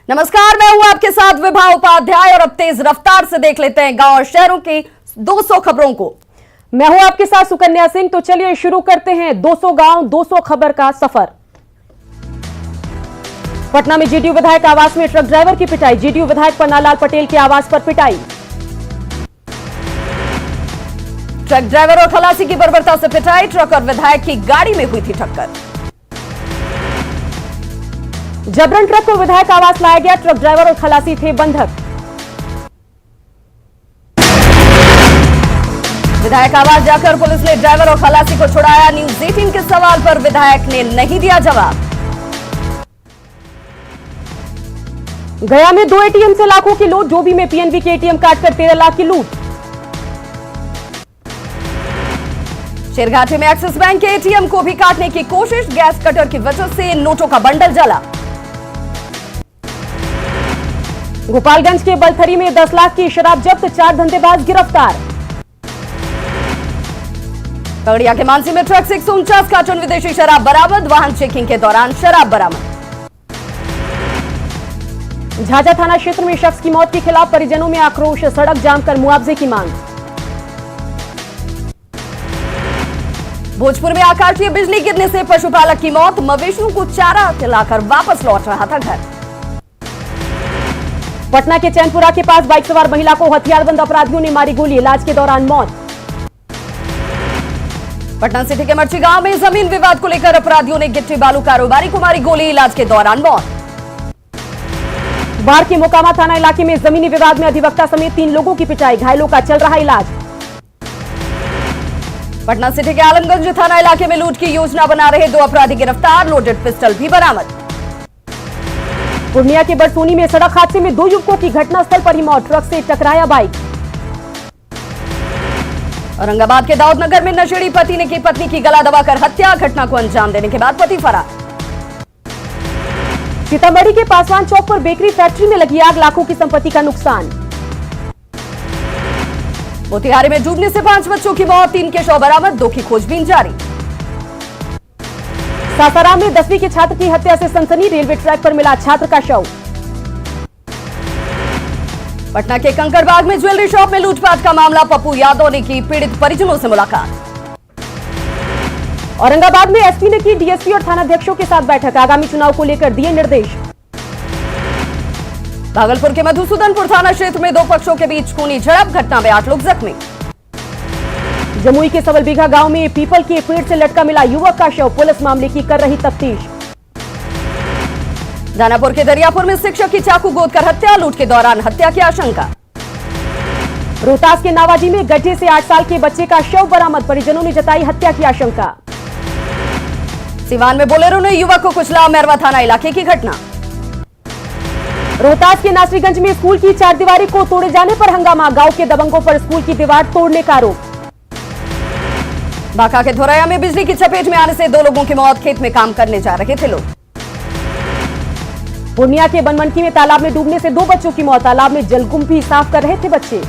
नमस्कार, मैं हूं आपके साथ विभा उपाध्याय और अब तेज रफ्तार से देख लेते हैं गांव और शहरों की 200 खबरों को। मैं हूं आपके साथ सुकन्या सिंह। तो चलिए शुरू करते हैं 200 गांव 200 खबर का सफर। पटना में जेडीयू विधायक आवास में ट्रक ड्राइवर की पिटाई। जेडीयू विधायक पन्नालाल पटेल के आवास पर पिटाई। ट्रक ड्राइवर और खलासी की बर्बरता से पिटाई। ट्रक और विधायक की गाड़ी में हुई थी टक्कर। जबरन ट्रक को विधायक आवास लाया गया। ट्रक ड्राइवर और खलासी थे बंधक। विधायक आवास जाकर पुलिस ने ड्राइवर और खलासी को छुड़ाया। न्यूज 18 के सवाल पर विधायक ने नहीं दिया जवाब। गया में 2 एटीएम से लाखों की लूट। डोभी में पीएनबी के एटीएम काटकर 13 लाख की लूट। शेरघाटी में एक्सिस बैंक के एटीएम को भी काटने की कोशिश। गैस कटर की वजह से नोटों का बंडल जला। गोपालगंज के बलथरी में 10 लाख की शराब जब्त। 4 धंधेबाज गिरफ्तार। खगड़िया के मानसी में ट्रक से 149 कार्टन विदेशी शराब बरामद। वाहन चेकिंग के दौरान शराब बरामद। झाझा थाना क्षेत्र में शख्स की मौत के खिलाफ परिजनों में आक्रोश। सड़क जाम कर मुआवजे की मांग। भोजपुर में आकाशीय बिजली गिरने से पशुपालक की मौत। मवेशियों को चारा खिलाकर वापस लौट रहा था घर। पटना के चैनपुरा के पास बाइक सवार महिला को हथियारबंद अपराधियों ने मारी गोली। इलाज के दौरान मौत। पटना सिटी के मर्ची गांव में जमीन विवाद को लेकर अपराधियों ने गिट्टी बालू कारोबारी को मारी गोली। इलाज के दौरान मौत। बाढ़ के मोकामा थाना इलाके में जमीनी विवाद में अधिवक्ता समेत 3 लोगों की पिटाई। घायलों का चल रहा इलाज। पटना सिटी के आलमगंज थाना इलाके में लूट की योजना बना रहे 2 अपराधी गिरफ्तार। लोडेड पिस्टल भी बरामद। पूर्णिया के बरसोनी में सड़क हादसे में 2 युवकों की घटनास्थल पर ही मौत। ट्रक से टकराया बाइक। औरंगाबाद के दाऊद नगर में नशेड़ी पति ने की पत्नी की गला दबाकर हत्या। घटना को अंजाम देने के बाद पति फरार। सीतामढ़ी के पासवान चौक पर बेकरी फैक्ट्री में लगी आग। लाखों की संपत्ति का नुकसान। मोतिहारी में डूबने से 5 बच्चों की मौत। 3 के शव बरामद। 2 की खोजबीन जारी। सासाराम में 10वीं के छात्र की हत्या से सनसनी। रेलवे ट्रैक पर मिला छात्र का शव। पटना के कंकड़बाग में ज्वेलरी शॉप में लूटपाट का मामला। पप्पू यादव ने की पीड़ित परिजनों से मुलाकात। औरंगाबाद में एसपी ने की डीएसपी और थानाध्यक्षों के साथ बैठक। आगामी चुनाव को लेकर दिए निर्देश। भागलपुर के मधुसूदनपुर थाना क्षेत्र में 2 पक्षों के बीच खूनी झड़प। घटना में 8 लोग जख्मी। जमुई के सबलबीघा गांव में पीपल के पेड़ से लटका मिला युवक का शव। पुलिस मामले की कर रही तफ्तीश। दानापुर के दरियापुर में शिक्षक की चाकू गोदकर हत्या। लूट के दौरान हत्या की आशंका। रोहतास के नावाजी में गड्ढे से 8 साल के बच्चे का शव बरामद। परिजनों ने जताई हत्या की आशंका। सिवान में बोलेरो ने युवक को कुचला। मैरवा थाना इलाके की घटना। रोहतास के नासरीगंज में स्कूल की 4 दीवारी को तोड़े जाने पर हंगामा। गांव के दबंगों पर स्कूल की दीवार तोड़ने का आरोप। बांका के धोरैया में बिजली की चपेट में आने से 2 लोगों की मौत। खेत में काम करने जा रहे थे लोग। पूर्णिया के बनमनखी में तालाब में डूबने से 2 बच्चों की मौत। तालाब में जलकुंभ भी साफ कर रहे थे बच्चे।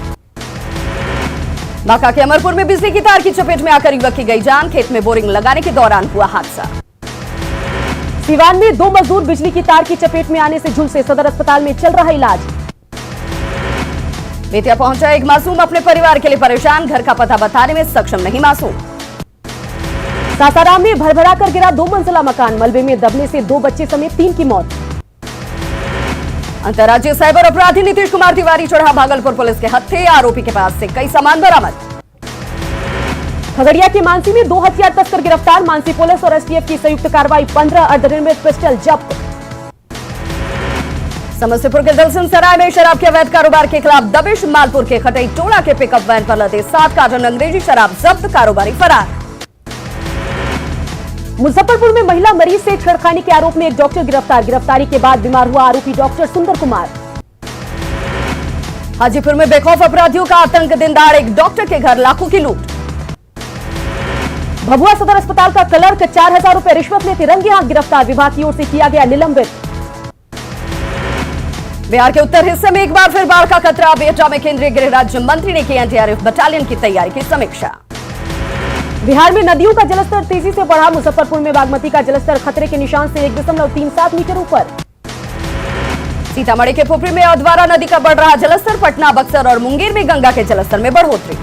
बांका के अमरपुर में बिजली की तार की चपेट में आकर युवक की गई जान। खेत में बोरिंग लगाने के दौरान हुआ हादसा। सिवान में 2 मजदूर बिजली की तार की चपेट में आने से झुलसे। सदर अस्पताल में चल रहा इलाज। बेतिया पहुंचा एक मासूम अपने परिवार के लिए परेशान। घर का पता बताने में सक्षम नहीं मासूम। सासाराम में भरभरा कर गिरा 2 मंजिला मकान। मलबे में दबने से 2 बच्चे समेत 3 की मौत। अंतर्राज्यीय साइबर अपराधी नीतीश कुमार तिवारी चढ़ा भागलपुर पुलिस के हत्थे। आरोपी के पास से कई सामान बरामद। खगड़िया के मानसी में 2 हथियार तस्कर गिरफ्तार। मानसी पुलिस और एसटीएफ की संयुक्त कार्रवाई। 15 अर्धनिर्मित पिस्टल जब्त। समस्तीपुर के दलसिंह सराय में शराब के अवैध कारोबार के खिलाफ दबिश। मालपुर के खटई टोला के पिकअप वैन पर लदे 7 कार्टन अंग्रेजी शराब जब्त। कारोबारी फरार। मुजफ्फरपुर में महिला मरीज से छेड़खानी के आरोप में एक डॉक्टर गिरफ्तार। गिरफ्तारी के बाद बीमार हुआ आरोपी डॉक्टर सुंदर कुमार। हाजीपुर में बेखौफ अपराधियों का आतंक। दिन दहाड़े एक डॉक्टर के घर लाखों की लूट। भभुआ सदर अस्पताल का क्लर्क 4000 रुपए रिश्वत लेते रंगे हाथ गिरफ्तार। विभाग की ओर से किया गया निलंबित। बिहार के उत्तर हिस्से में एक बार फिर बाढ़ का खतरा। बेहटा में केंद्रीय गृह राज्य मंत्री ने की एनडीआरएफ बटालियन की तैयारी की समीक्षा। बिहार में नदियों का जलस्तर तेजी से बढ़ा। मुजफ्फरपुर में बागमती का जलस्तर खतरे के निशान से 1.37 मीटर ऊपर। सीतामढ़ी के पुपरी में अधवारा नदी का बढ़ रहा जलस्तर, पटना, बक्सर और मुंगेर में गंगा के जलस्तर में बढ़ोतरी।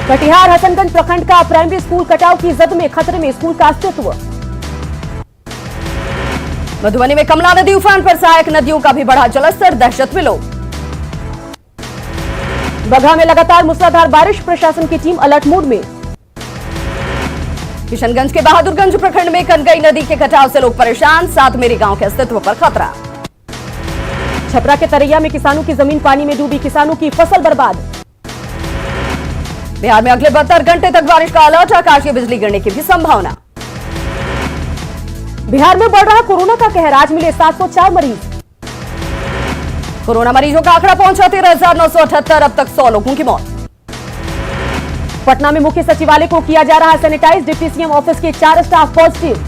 कटिहार हसनगंज प्रखंड का प्राइमरी स्कूल कटाव की जद में, खतरे में स्कूल का अस्तित्व। मधुबनी में कमला नदी उफान पर, सहायक नदियों का भी बढ़ा जलस्तर, दहशत में लोग। बगहा में लगातार मूसलाधार बारिश, प्रशासन की टीम अलर्ट मोड में। किशनगंज के बहादुरगंज प्रखंड में कनगई नदी के कटाव से लोग परेशान, सात मेरी गांव के अस्तित्व पर खतरा। छपरा के तरैया में किसानों की जमीन पानी में डूबी, किसानों की फसल बर्बाद। बिहार में अगले 72 घंटे तक बारिश का अलर्ट, आकाशीय बिजली गिरने की भी संभावना। बिहार में बढ़ रहा कोरोना का कहर, आज मिले 704 मरीज। कोरोना मरीजों का आंकड़ा पहुंचा 13,978, अब तक 100 लोगों की मौत। पटना में मुख्य सचिवालय को किया जा रहा है सैनिटाइज, डिप्टी सीएम ऑफिस के 4 स्टाफ पॉजिटिव।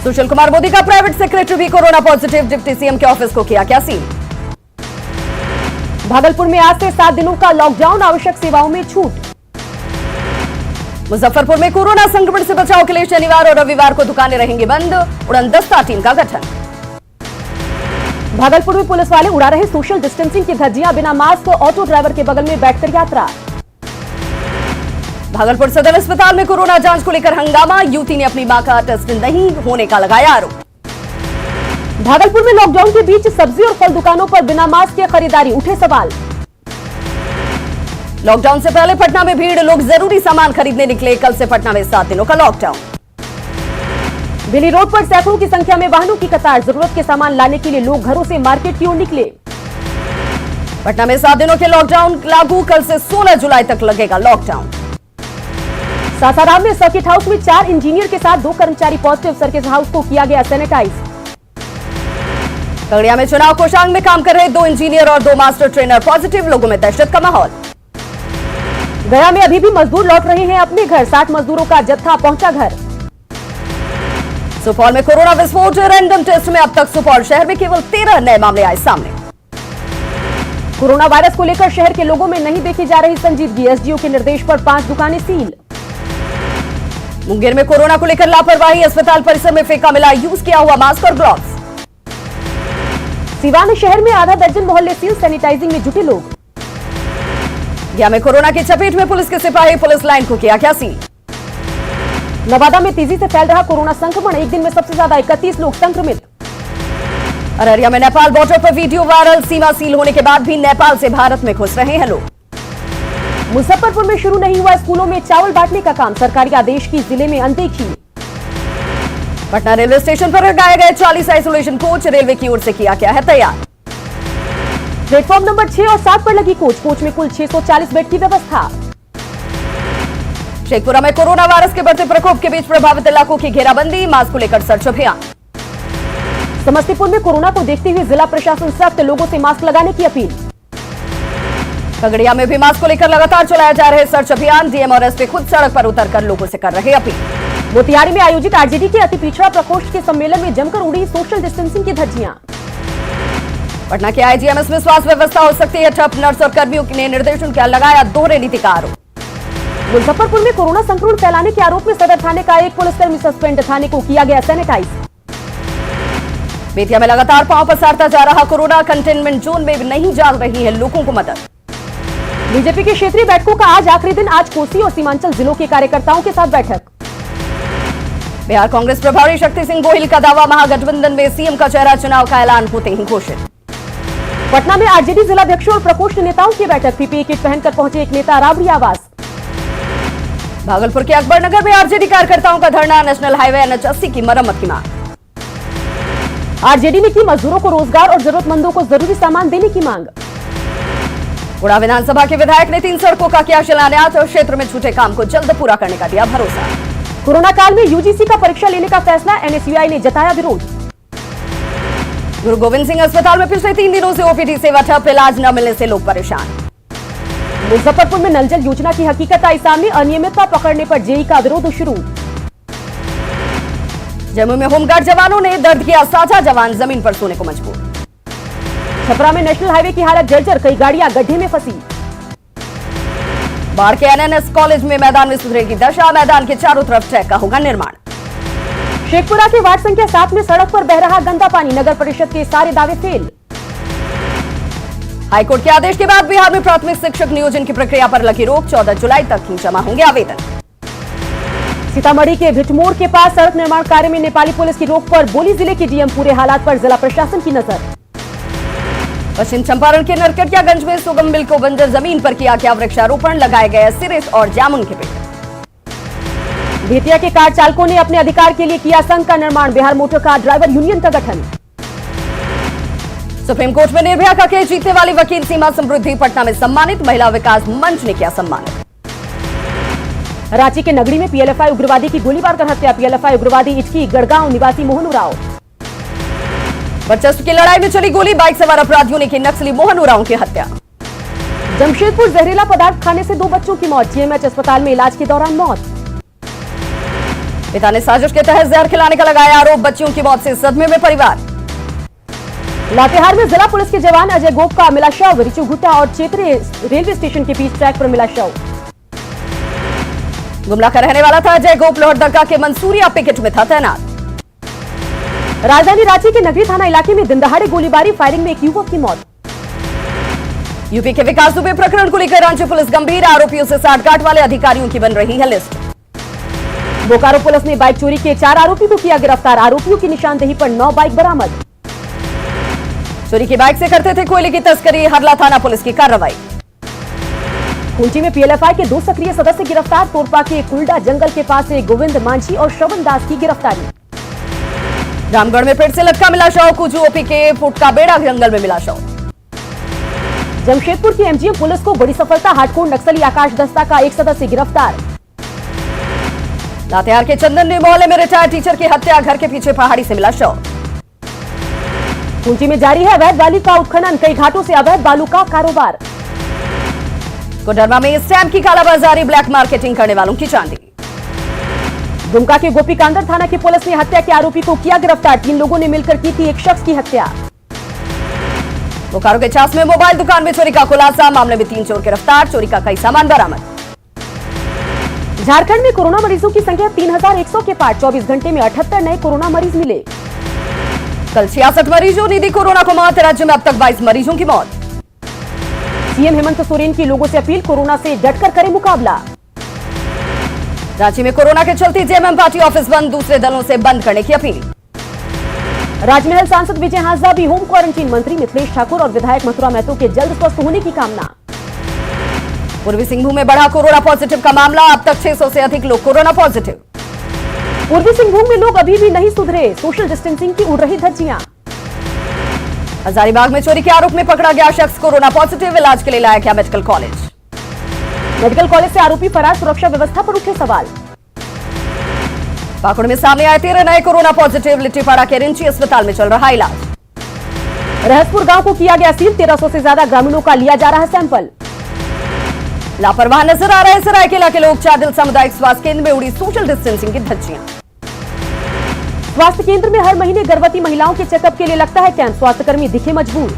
सुशील कुमार मोदी का प्राइवेट सेक्रेटरी भी कोरोना पॉजिटिव, डिप्टी सीएम के ऑफिस को किया क्या सील। भागलपुर में आज से 7 दिनों का लॉकडाउन, आवश्यक सेवाओं में छूट। मुजफ्फरपुर में कोरोना संक्रमण से बचाव के लिए शनिवार और रविवार को दुकानें रहेंगी बंद, उड़नदस्ता टीम का गठन। भागलपुर में पुलिस वाले उड़ा रहे सोशल डिस्टेंसिंग की धज्जियां, बिना मास्क ऑटो ड्राइवर के बगल में बैठकर यात्रा। भागलपुर सदर अस्पताल में कोरोना जांच को लेकर हंगामा, युवती ने अपनी मां का टेस्ट नहीं होने का लगाया आरोप। भागलपुर में लॉकडाउन के बीच सब्जी और फल दुकानों पर बिना मास्क के खरीदारी, उठे सवाल। लॉकडाउन से पहले पटना में भीड़, लोग जरूरी सामान खरीदने निकले, कल से पटना में 7 दिनों का लॉकडाउन। बेली रोड पर सैकड़ों की संख्या में वाहनों की कतार, जरूरत के सामान लाने के लिए लोग घरों से मार्केट की ओर निकले। पटना में 7 दिनों के लॉकडाउन लागू, कल से 16 जुलाई तक लगेगा लॉकडाउन। सासाराम में सर्किट हाउस में 4 इंजीनियर के साथ 2 कर्मचारी पॉजिटिव, सर्किट हाउस को किया गया सैनिटाइज। खगड़िया में चुनाव कोषांग में काम कर रहे 2 इंजीनियर और 2 मास्टर ट्रेनर पॉजिटिव, लोगों में दहशत का माहौल। गया में अभी भी मजदूर लौट रहे हैं अपने घर, 60 मजदूरों का जत्था पहुंचा घर। सुपौल में कोरोना विस्फोट, रैंडम टेस्ट में अब तक सुपौल शहर में केवल 13 नए मामले आए सामने। कोरोना वायरस को लेकर शहर के लोगों में नहीं देखी जा रही संजीदगी, एसडीओ के निर्देश पर 5 दुकानें सील। मुंगेर में कोरोना को लेकर लापरवाही, अस्पताल परिसर में फेंका मिला यूज किया हुआ मास्क और ग्लव्स। सिवान शहर में आधा दर्जन मोहल्ले सील, सैनिटाइजिंग में जुटे लोग। गया में कोरोना की चपेट में पुलिस के सिपाही, पुलिस लाइन को किया क्या सील। नवादा में तेजी से फैल रहा कोरोना संक्रमण, एक दिन में सबसे ज्यादा 31 लोग संक्रमित। अररिया में नेपाल बॉर्डर पर वीडियो वायरल, सीमा सील होने के बाद भी नेपाल से भारत में घुस रहे हैं लोग। मुजफ्फरपुर में शुरू नहीं हुआ स्कूलों में चावल बांटने का काम, सरकारी आदेश की जिले में अनदेखी। पटना रेलवे स्टेशन पर लगाए गए 40 आइसोलेशन कोच, रेलवे की ओर से किया क्या है तैयार। प्लेटफॉर्म नंबर 6 और 7 पर लगी कोच में कुल 640 बेड की व्यवस्था। शेखपुरा में कोरोना वायरस के बढ़ते प्रकोप के बीच प्रभावित इलाकों की घेराबंदी, मास्क को लेकर सर्च अभियान। समस्तीपुर में कोरोना को देखते हुए जिला प्रशासन सख्त, लोगों से मास्क लगाने की अपील। खगड़िया में भी मास्क को लेकर लगातार चलाए जा रहे सर्च अभियान, डीएम और एसपी खुद सड़क पर उतरकर लोगों से कर रहे अपील। मोतिहारी में आयोजित आरजेडी के अति पिछड़ा प्रकोष्ठ के सम्मेलन में जमकर उड़ी सोशल डिस्टेंसिंग की धज्जियां। पटना के आईजीएमएस में स्वास्थ्य व्यवस्था हो सकती है ठप, नर्स और कर्मियों ने निर्देशन किया लगाया दोहरे नीति का आरोप। मुजफ्फरपुर में कोरोना संक्रमण फैलाने के आरोप में सदर थाने का एक पुलिसकर्मी सस्पेंड, थाने को किया गया सैनिटाइज। बेतिया में लगातार पांव पसारता जा रहा कोरोना, कंटेनमेंट जोन में नहीं जा रही है लोगों को मदद। बीजेपी की क्षेत्रीय बैठकों का आज आखिरी दिन, आज कोसी और सीमांचल जिलों के कार्यकर्ताओं के साथ बैठक। बिहार कांग्रेस प्रभारी शक्ति सिंह गोहिल का दावा, महागठबंधन में सीएम का चेहरा चुनाव का ऐलान होते ही घोषित। पटना में आरजेडी जिलाध्यक्षों और प्रकोष्ठ नेताओं की बैठक, पीपीई किट पहनकर पहुंचे एक नेता राबड़ी आवास। भागलपुर के अकबरनगर में आरजेडी कार्यकर्ताओं का धरना, नेशनल हाईवे NH 80 की मरम्मत की मांग। आरजेडी ने की मजदूरों को रोजगार और जरूरतमंदों को जरूरी सामान देने की मांग। गुड़ा विधानसभा के विधायक ने 3 सड़कों का किया शिलान्यास और क्षेत्र में छूटे काम को जल्द पूरा करने का दिया भरोसा। कोरोना काल में यूजीसी का परीक्षा लेने का फैसला, एनएसयूआई ने जताया विरोध। गुरु गोविंद सिंह अस्पताल में पिछले 3 दिनों से ओपीडी सेवा ठप, इलाज न मिलने से लोग परेशान। मुजफ्फरपुर में नल जल योजना की हकीकत आई सामने, अनियमितता पकड़ने पर जेई का विरोध शुरू। जम्मू में होमगार्ड जवानों ने दर्द किया साझा, जवान जमीन पर सोने को मजबूर। छपरा में नेशनल हाईवे की हालत जर्जर, कई गाड़ियां गड्ढे में फंसी। बाढ़ के एनएनएस कॉलेज में मैदान में सुधरेगी दशा, मैदान के चारों तरफ ट्रैक का होगा निर्माण। शेखपुरा के वार्ड संख्या 7 में सड़क पर बह रहा गंदा पानी, नगर परिषद के सारे दावे फेल। हाईकोर्ट के आदेश के बाद बिहार में प्राथमिक शिक्षक नियोजन की प्रक्रिया पर लगी रोक, 14 जुलाई तक ही जमा होंगे आवेदन। सीतामढ़ी के भिटमोर के पास सड़क निर्माण कार्य में नेपाली पुलिस की रोक पर बोली जिले की डीएम, पूरे हालात पर जिला प्रशासन की नजर। पश्चिम चंपारण के नरकटियागंज में सुगम मिल को बंजर जमीन पर किया गया वृक्षारोपण, लगाए गए सिरिस और जामुन के पेड़। बेतिया के कार चालकों ने अपने अधिकार के लिए किया संघ का निर्माण, Bihar motor car driver union का गठन। सुप्रीम कोर्ट में निर्भया का केस जीतने वाली वकील सीमा समृद्धि पटना में सम्मानित, महिला विकास मंच ने किया सम्मानित। रांची के नगरी में पीएलएफआई उग्रवादी की गोलीबार कर हत्या, पीएलएफआई उग्रवादी इटकी गढ़गांव निवासी मोहन उरांव। वर्चस्व की लड़ाई में चली गोली, बाइक सवार अपराधियों ने की नक्सली मोहन उरांव की हत्या। जमशेदपुर जहरीला पदार्थ खाने से 2 बच्चों की मौत, जीएमएच अस्पताल में इलाज के दौरान मौत। पिता ने साजिश के तहत जहर खिलाने का लगाया आरोप, बच्चियों की मौत से सदमे में परिवार। लातेहार में जिला पुलिस के जवान अजय गोप का मिला शव, रिचू घुट्टा और चेतरे रेलवे स्टेशन के बीच ट्रैक पर मिला शव। गुमला का रहने वाला था अजय गोप, लोहरदगा के मंसूरिया पिकेट में था तैनात। राजधानी रांची के नगरी थाना इलाके में दिन दहाड़े गोलीबारी, फायरिंग में एक युवक की मौत। यूपी के विकास दुबे प्रकरण को लेकर रांची पुलिस गंभीर, आरोपियों से साठगांठ वाले अधिकारियों की बन रही है लिस्ट। बोकारो पुलिस ने बाइक चोरी के 4 आरोपी को किया गिरफ्तार, आरोपियों की निशानदेही पर 9 बाइक बरामद। चोरी की बाइक से करते थे कोयले की तस्करी, हरला थाना पुलिस की कार्रवाई। खूंटी में पीएलएफआई के 2 सक्रिय सदस्य गिरफ्तार, तोरपा के कुलडा जंगल के पास से गोविंद मांझी और श्रवण दास की गिरफ्तारी। रामगढ़ में पेट से लटका मिला शव, कुजू ओपी के फुटका बेड़ा जंगल में मिला शव। जमशेदपुर की एमजीएम पुलिस को बड़ी सफलता, हार्डकोर नक्सली आकाश दस्ता का एक सदस्य गिरफ्तार। लातेहार के चंदन मोहल्ले में रिटायर्ड टीचर की हत्या, घर के पीछे पहाड़ी से मिला शव। खूंटी में जारी है अवैध बालू का उत्खनन, कई घाटों से अवैध बालू का कारोबार। कोडरमा में स्टैम्प की कालाबाजारी, ब्लैक मार्केटिंग करने वालों की चांदी। दुमका के गोपीकांदर थाना की पुलिस ने हत्या के आरोपी को किया गिरफ्तार, 3 लोगों ने मिलकर की थी एक शख्स की हत्या। बोकारो के चास में मोबाइल दुकान में चोरी का खुलासा, मामले में 3 चोर गिरफ्तार, चोरी का कई सामान बरामद। झारखंड में कोरोना मरीजों की संख्या 3100 के पार, 24 घंटे में 78 नए कोरोना मरीज मिले। कल 66 मरीजों ने दी कोरोना को मात, राज्य में अब तक 22 मरीजों की मौत। सीएम हेमंत सोरेन की लोगों से अपील, कोरोना से डटकर करें मुकाबला। रांची में कोरोना के चलते जेएमएम पार्टी ऑफिस बंद, दूसरे दलों से बंद करने की अपील। राजमहल सांसद विजय हांसदा भी होम क्वारंटीन, मंत्री मिथिलेश ठाकुर और विधायक मथुरा महतो के जल्द स्वस्थ होने की कामना। पूर्वी सिंहभूम में बढ़ा कोरोना पॉजिटिव का मामला, अब तक 600 से अधिक लोग कोरोना पॉजिटिव। पूर्वी सिंहभूम में लोग अभी भी नहीं सुधरे, सोशल डिस्टेंसिंग की उड़ रही धज्जियां। हजारीबाग में चोरी के आरोप में पकड़ा गया शख्स कोरोना पॉजिटिव, इलाज के लिए लाया गया मेडिकल कॉलेज। मेडिकल कॉलेज से आरोपी फरार, सुरक्षा व्यवस्था पर उठे सवाल। पाकुड़ में सामने आए 13 नए कोरोना पॉजिटिव, लिट्टीपाड़ा के रिंची अस्पताल में चल रहा इलाज। रहसपुर गांव को किया गया सील, 1300 से ज्यादा ग्रामीणों का लिया जा रहा सैंपल। लापरवाह नजर आ रहे सरायकेला के लोग, चादिल सामुदायिक स्वास्थ्य केंद्र में उड़ी सोशल डिस्टेंसिंग की धज्जियां। स्वास्थ्य केंद्र में हर महीने गर्भवती महिलाओं के चेकअप के लिए लगता है कैंप, स्वास्थ्यकर्मी दिखे मजबूर।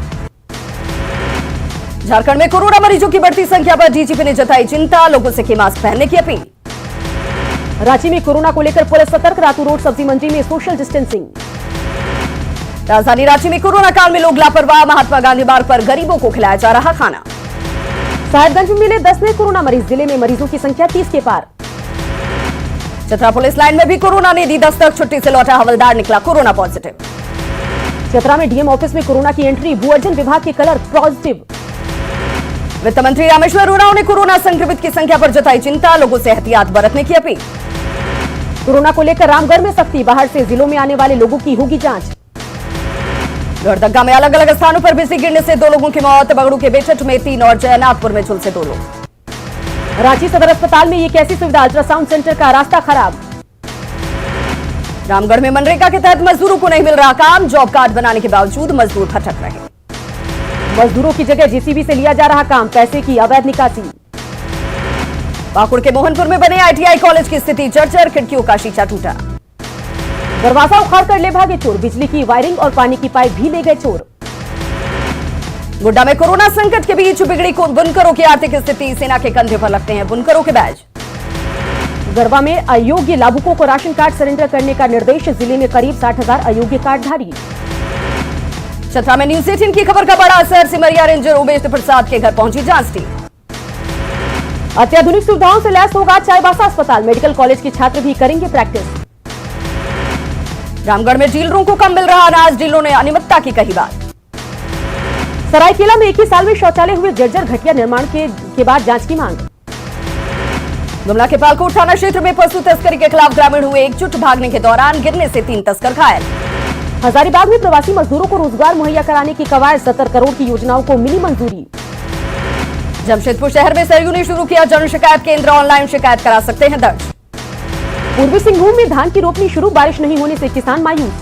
झारखंड में कोरोना मरीजों की बढ़ती संख्या पर डीजीपी ने जताई चिंता, लोगों से की मास्क पहनने की अपील। रांची में कोरोना को लेकर पुलिस सतर्क, रातू रोड सब्जी मंडी में सोशल डिस्टेंसिंग। राजधानी रांची में कोरोना काल में लोग लापरवाह, महात्मा गांधी मार्ग पर गरीबों को खिलाया जा रहा खाना। साहिबगंज में मिले 10 नए कोरोना मरीज, जिले में मरीजों की संख्या 30 के पार। चतरा पुलिस लाइन में भी कोरोना ने दी दस्तक, छुट्टी से लौटा हवलदार निकला कोरोना पॉजिटिव। चतरा में डीएम ऑफिस में कोरोना की एंट्री, भूअर्जन विभाग के कलर पॉजिटिव। वित्त मंत्री रामेश्वर उरांव ने कोरोना संक्रमित की संख्या पर जताई चिंता, लोगों से एहतियात बरतने की अपील। कोरोना को लेकर रामगढ़ में सख्ती, बाहर से जिलों में आने वाले लोगों की होगी जांच। लोहरदगा में अलग अलग स्थानों पर बिजली गिरने से 2 लोगों की मौत, बगड़ू के बेचट में 3 और जयनाथपुर में झुलसे 2 लोग। रांची सदर अस्पताल में एक ऐसी सुविधा, अल्ट्रासाउंड सेंटर का रास्ता खराब। रामगढ़ में मनरेगा के तहत मजदूरों को नहीं मिल रहा काम, जॉब कार्ड बनाने के बावजूद मजदूर भटक रहे। मजदूरों की जगह जेसीबी से लिया जा रहा काम, पैसे की अवैध निकासी। पाकुड़ के मोहनपुर में बने आईटीआई कॉलेज की स्थिति जर्जर, खिड़कियों का शीशा टूटा। दरवाजा उखाड़कर ले भागे चोर, बिजली की वायरिंग और पानी की पाइप भी ले गए चोर। गोड्डा में कोरोना संकट के बीच बिगड़ी बुनकरों की आर्थिक स्थिति, सेना के कंधे पर लगते हैं बुनकरों के बैज। गरबा में अयोग्य लाभुकों को राशन कार्ड सरेंडर करने का निर्देश, जिले में करीब 60,000 अयोग्य कार्डधारी। चतरा में न्यूज 18 की खबर का बड़ा असर, सिमरिया रेंजर उमेश प्रसाद के घर पहुंची जांच टीम। अत्याधुनिक सुविधाओं से लैस होगा चाईबासा अस्पताल, मेडिकल कॉलेज के छात्र भी करेंगे प्रैक्टिस। रामगढ़ में डीलरों को कम मिल रहा अनाज, डीलरों ने अनियमितता की कही बात। सरायकेला में एक ही साल में शौचालय हुए जर्जर, घटिया निर्माण के बाद जांच की मांग। गुमला के पालकोट थाना क्षेत्र में पशु तस्करी के खिलाफ ग्रामीण हुए एकजुट, भागने के दौरान गिरने से 3 तस्कर घायल। हजारीबाग में प्रवासी मजदूरों को रोजगार मुहैया कराने की कवायद, 70 करोड़ की योजनाओं को मिली मंजूरी। जमशेदपुर शहर में सरयू ने शुरू किया जन शिकायत केंद्र, ऑनलाइन शिकायत करा सकते हैं दर्ज। पूर्वी सिंहभूम में धान की रोपनी शुरू, बारिश नहीं होने से किसान मायूस।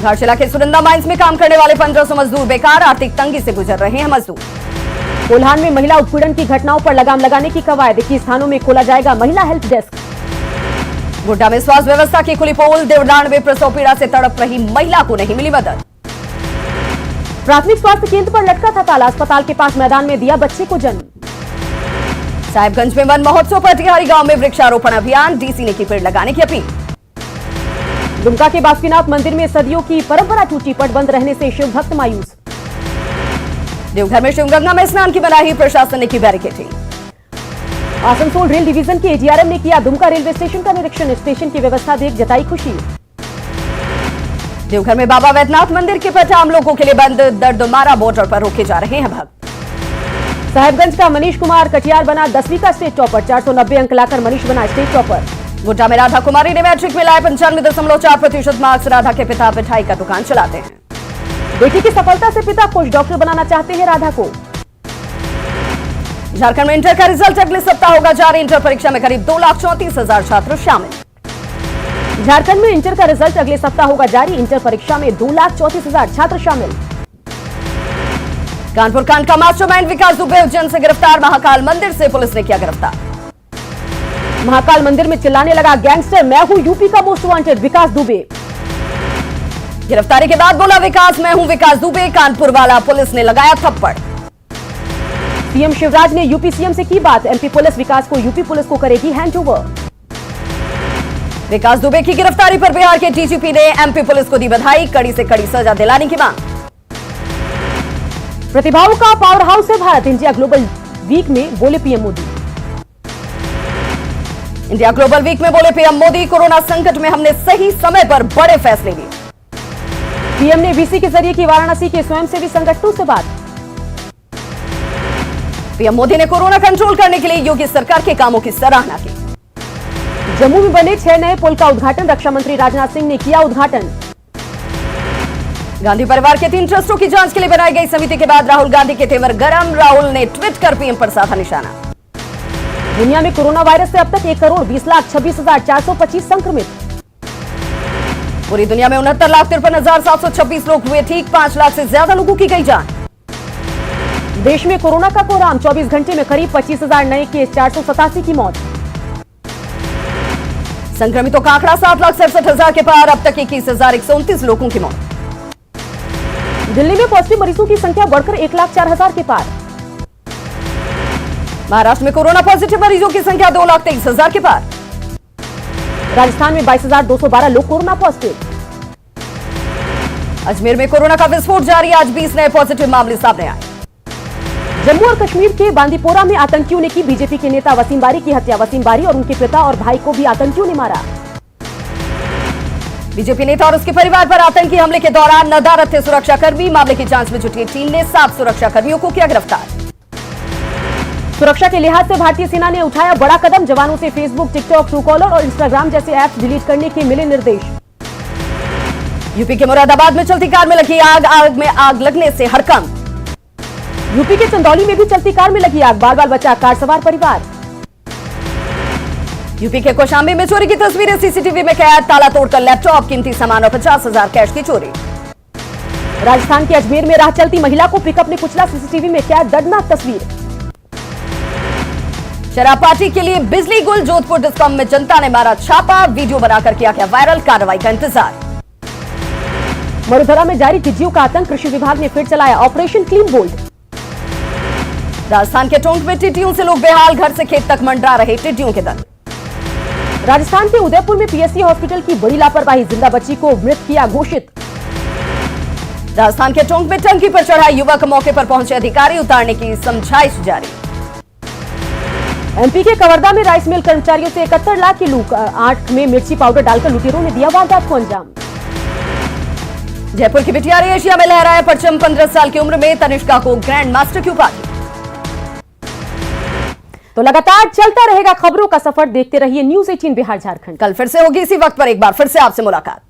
घाटशिला के सुरंदा माइंस में काम करने वाले 1500 मजदूर बेकार, आर्थिक तंगी से गुजर रहे हैं मजदूर। कोल्हान में महिला उत्पीड़न की घटनाओं पर लगाम लगाने की कवायद, 21 स्थानों में खोला जाएगा महिला हेल्प डेस्क। गोड्डा में स्वास्थ्य व्यवस्था की खुली पोल, देवडाण में प्रसव पीड़ा से तड़प रही महिला को नहीं मिली मदद। प्राथमिक स्वास्थ्य केंद्र पर लटका था ताला, अस्पताल के पास मैदान में दिया बच्चे को जन्म। साहिबगंज में वन महोत्सव पर टिहारी गांव में वृक्षारोपण अभियान, डीसी ने की पेड़ लगाने की अपील। दुमका के बासुकीनाथ मंदिर में सदियों की परंपरा टूटी, पट बंद रहने से शिव भक्त मायूस। देवघर में शिवगंगा में स्नान की मनाही, प्रशासन ने की बैरिकेडिंग। आसनसोल रेल डिवीजन के एडीआरएम ने किया दुमका रेलवे स्टेशन का निरीक्षण, स्टेशन की व्यवस्था देख जताई खुशी। देवघर में बाबा वैद्यनाथ मंदिर के पट आम लोगों के लिए बंद, दर्दमारा बॉर्डर पर रोके जा रहे हैं भक्त। साहिबगंज का मनीष कुमार कटियार बना 10वीं का स्टेट टॉपर, 490 अंक लाकर मनीष बना स्टेट टॉपर। गोड्डा में राधा कुमारी ने मैट्रिक में लाए 95.4% मार्क्स, राधा के पिता मिठाई का दुकान चलाते हैं। बेटी की सफलता से पिता खुश, डॉक्टर बनाना चाहते हैं राधा को। झारखंड में इंटर का रिजल्ट अगले सप्ताह होगा जारी, इंटर परीक्षा में करीब 2,34,000 छात्र शामिल। झारखंड में इंटर का रिजल्ट अगले सप्ताह होगा जारी, इंटर परीक्षा में 2,34,000 छात्र शामिल। कानपुर कांड का मास्टरमाइंड विकास दुबे उज्जैन से गिरफ्तार, महाकाल मंदिर से पुलिस ने किया गिरफ्तार। महाकाल मंदिर में चिल्लाने लगा गैंगस्टर, मैं हूं यूपी का मोस्ट वांटेड विकास दुबे। गिरफ्तारी के बाद बोला विकास, मैं हूं विकास दुबे, कानपुर वाला पुलिस ने लगाया थप्पड़। सीएम शिवराज ने यूपी सीएम से की बात, एमपी पुलिस विकास को यूपी पुलिस को करेगी हैंडओवर। विकास दुबे की गिरफ्तारी पर बिहार के डीजीपी ने एमपी पुलिस को दी बधाई, कड़ी से कड़ी सजा दिलाने की मांग। प्रतिभाओं का पावर हाउस है भारत, इंडिया ग्लोबल वीक में बोले PM Modi. India global week में बोले पीएम मोदी, कोरोना संकट में हमने सही समय पर बड़े फैसले लिए। पीएम ने वीसी के जरिए की वाराणसी के स्वयंसेवी संगठनों से बात। पीएम मोदी ने कोरोना कंट्रोल करने के लिए योगी सरकार के कामों की सराहना की। जम्मू में बने 6 नए पुल का उद्घाटन, रक्षा मंत्री राजनाथ सिंह ने किया उद्घाटन। गांधी परिवार के 3 ट्रस्टों की जांच के लिए बनाई गई समिति के बाद राहुल गांधी के तेवर गरम, राहुल ने ट्वीट कर पीएम पर साधा निशाना। दुनिया में कोरोना वायरस से अब तक 1,20,26,425 संक्रमित। पूरी दुनिया में 69,53,726 लोग हुए ठीक, 5 लाख से ज्यादा लोगों की गई जान। देश में कोरोना का कोराम, 24 घंटे में करीब 25,000 नए केस, 487 की मौत। संक्रमितों का आंकड़ा 7,67,000 के पार, अब तक 21,129 लोगों की मौत। दिल्ली में पॉजिटिव मरीजों की संख्या बढ़कर 1,04,000 के पार। महाराष्ट्र में कोरोना पॉजिटिव मरीजों की संख्या 2,23,000 के पार। राजस्थान में 22,212 लोग कोरोना पॉजिटिव। अजमेर में कोरोना का विस्फोट जारी, आज 20 नए पॉजिटिव मामले सामने आए। जम्मू और कश्मीर के बांदीपोरा में आतंकियों ने की बीजेपी के नेता वसीम बारी की हत्या, वसीम बारी और उनके पिता और भाई को भी आतंकियों ने मारा। बीजेपी नेता और उसके परिवार पर आतंकी हमले के दौरान नदारत थे सुरक्षाकर्मी, मामले की जांच में जुटी टीम ने 7 सुरक्षाकर्मियों को किया गिरफ्तार। सुरक्षा के लिहाज से भारतीय सेना ने उठाया बड़ा कदम, जवानों से फेसबुक, टिकटॉक, ट्रूकॉलर और इंस्टाग्राम जैसे ऐप्स डिलीट करने के मिले निर्देश। यूपी के मुरादाबाद में चलती कार में लगी आग, आग में आग लगने से हड़कंप। यूपी के चंदौली में भी चलती कार में लगी आग, बाल बाल बचा कार सवार परिवार। यूपी के कौशाम्बी में चोरी की तस्वीरें सीसीटीवी में कैद, ताला तोड़कर लैपटॉप, कीमती सामान और 50,000 कैश की चोरी। राजस्थान के अजमेर में राह चलती महिला को पिकअप ने कुचला, सीसीटीवी में कैद दर्दनाक तस्वीर। शराब पार्टी के लिए बिजली गुल, जोधपुर डिस्कॉम में जनता ने मारा छापा, वीडियो बनाकर किया गया वायरल, कार्रवाई का इंतजार। मरुधरा में जारी टिड्डियों का आतंक, कृषि विभाग ने फिर चलाया ऑपरेशन क्लीन बोल्ड। राजस्थान के टोंक में टिड्डियों से लोग बेहाल, घर से खेत तक मंडरा रहे टिड्डियों के दल। राजस्थान के उदयपुर में पीएससी हॉस्पिटल की बड़ी लापरवाही, जिंदा बच्ची को मृत किया घोषित। राजस्थान के टोंक में टंकी पर चढ़ा युवक, मौके पर पहुंचे अधिकारी, उतारने की समझाइश जारी। एमपी के कवर्धा में राइस मिल कर्मचारियों से 71 लाख की लूट, आंख में मिर्ची पाउडर डालकर लुटेरों ने दिया वारदात को अंजाम। जयपुर की बिटिया ने एशिया में लहराया परचम, 15 साल की उम्र में तनिष्का को ग्रैंड मास्टर की उपाधि। तो लगातार चलता रहेगा खबरों का सफर, देखते रहिए न्यूज़ 18 बिहार झारखंड। कल फिर से होगी इसी वक्त पर एक बार फिर से आपसे मुलाकात।